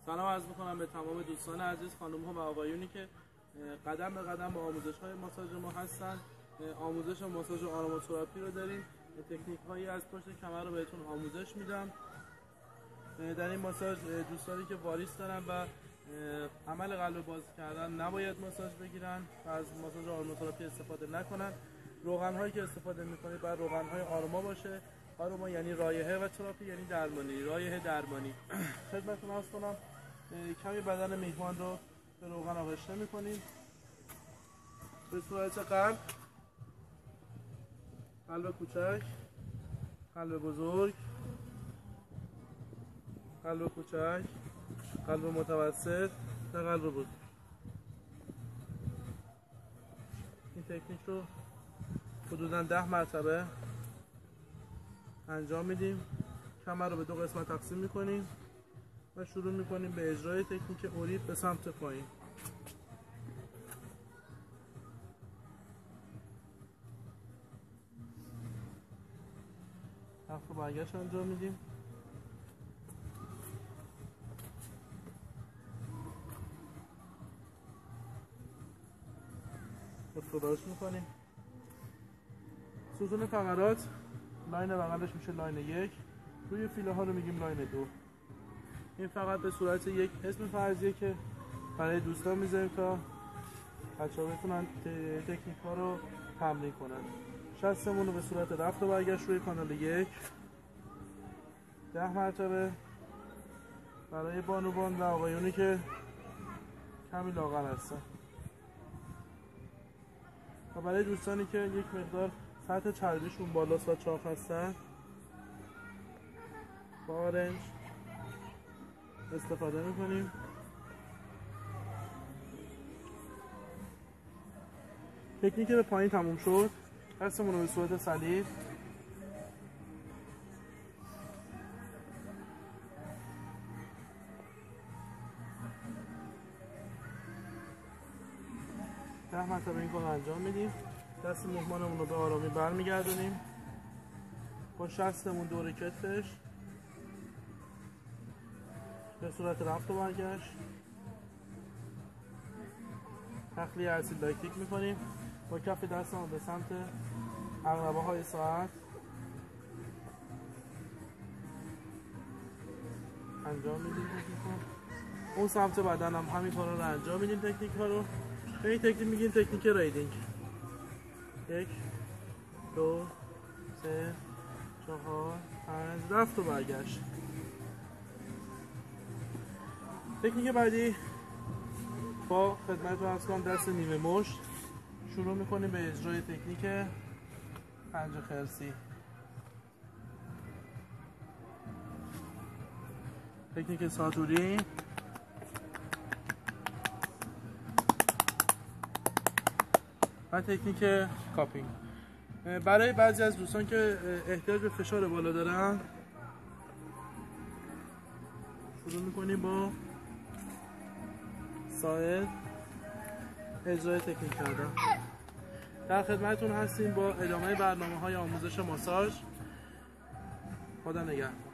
سلام عرض میکنم به تمام دوستان عزیز، خانم ها و آقایونی که قدم به قدم با آموزش های ماساژ ما هستن. آموزش ماساژ آروماتراپی رو داریم. تکنیک هایی از پشت کمر رو بهتون آموزش میدم. در این ماساژ دوستانی که واریس دارن و عمل قلب باز کردن نباید ماساژ بگیرن و از ماساژ آروماتراپی استفاده نکنن. روغن هایی که استفاده میکنید باید روغن های آروما باشه. آروما یعنی رایحه و تراپی یعنی درمانی، رایحه درمانی. خدمتتون عرض کنم کمی بدن میهمان رو به روغن آغشته میکنیم به صورت قلب کوچک، قلب بزرگ، قلب کوچک، قلب متوسط و قلب بزرگ. این تکنیک رو حدوداً 10 مرتبه انجام میدیم. کمر رو به 2 قسمت تقسیم میکنیم و شروع میکنیم به اجرای تکنیک اوریب به سمت پایین. رفت و برگشت انجام میدیم. افتاداش میکنیم. ستون فقرات لاین بغلش میشه لاین 1، روی فیله ها رو میگیم لاین 2. این فقط به صورت یک اسم فرضیه که برای دوستان میذاریم تا بچه‌ها بتونن تکنیک ها رو تمرین کنن. شستمون رو به صورت رفت و برگشت روی کانال 1 10 مرتبه برای بانوان و آقایونی که کمی لاغر هستن و برای دوستانی که یک مقدار سطح چربیشون بالاست و چاق هستن با آرنج استفاده میکنیم. تکنیک به پایین تموم شد. دستمون رو به صورت صلیب ده مرتبه این کار رو انجام میدیم. دست مهمانمون رو به آرامی برمیگردونیم با شستمون دور کتفش به صورت رفت و برگشت. تخلیه اسید لاکتیک میکنیم با کف دستمون به سمت عقربه های ساعت انجام میدیم. اون سمت بدن هم همین کارا رو انجام میدیم. تکنیک ها رو به این تکنیک میگیم تکنیک رایدینگ. 1 2 3 4 5 رفت و برگشت. تکنیک بعدی با خدمت رو عرض کنم دست نیمه مشت شروع میکنیم به اجرای تکنیک پنجه خرسی. تکنیک ساتوری و تکنیک کاپینگ. برای بعضی از دوستان که احتیاج به فشار بالا دارن شروع میکنیم با ساعد اجرای تکنیک کردن. در خدمتتون هستیم با ادامه برنامه‌های آموزش ماساژ. خدا نگهدار.